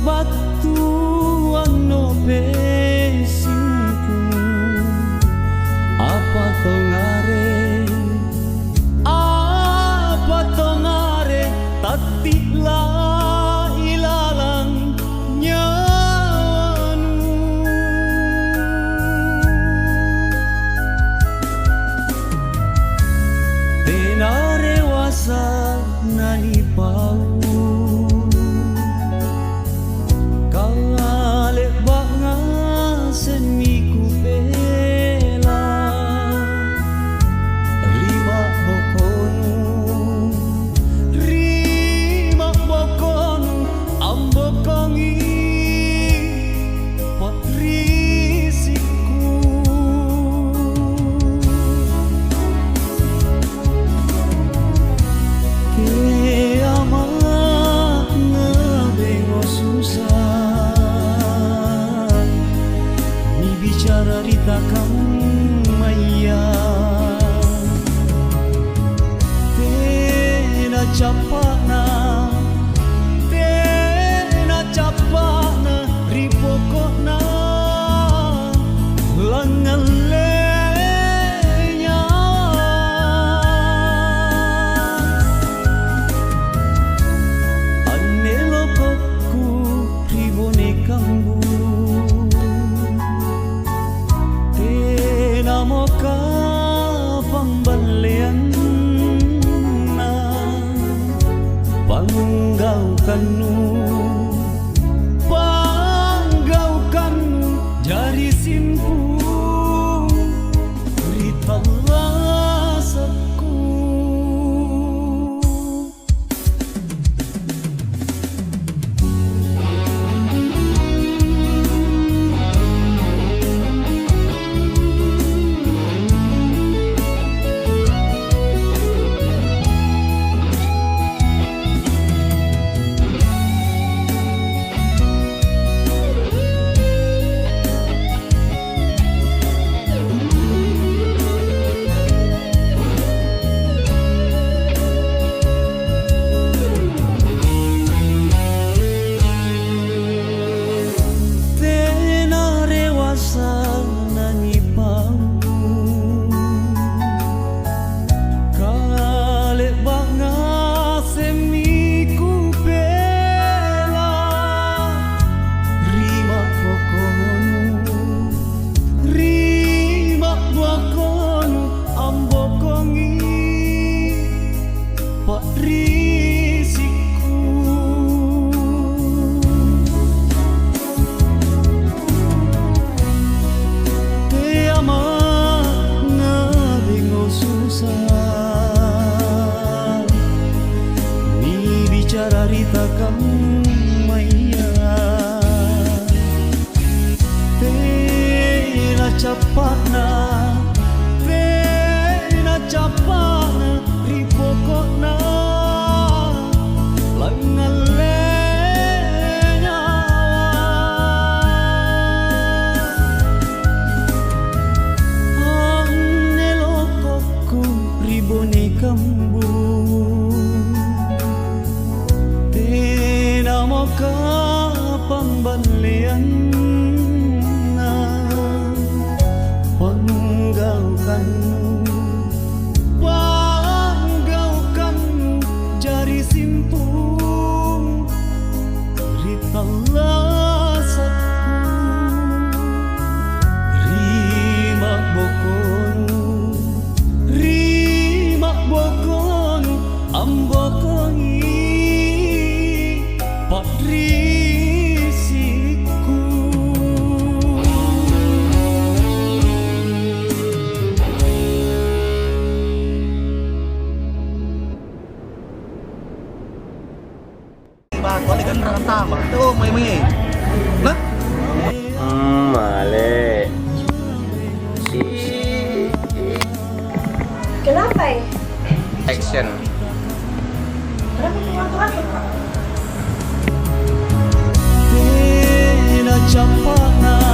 batuan no pesingku apa tongare tatila ilalang nyawanu tenare wasa nalipau bicara rita kamaya tena capana ripokona langalenya anelo kokku ribone kambu moka pambalian na panggaukanmu jari simpung rita lasaku bicara rita kamaya tena capana ripokona langalenya anelo kokku ribone kambu moka pambalian na panggaukanmu jari simpung rita lasaku rimak bokonu ambokongi patrisiku Bako kan tama tuh may nah male Kenapa ya? action Kenapa keluar-keluar? tena capana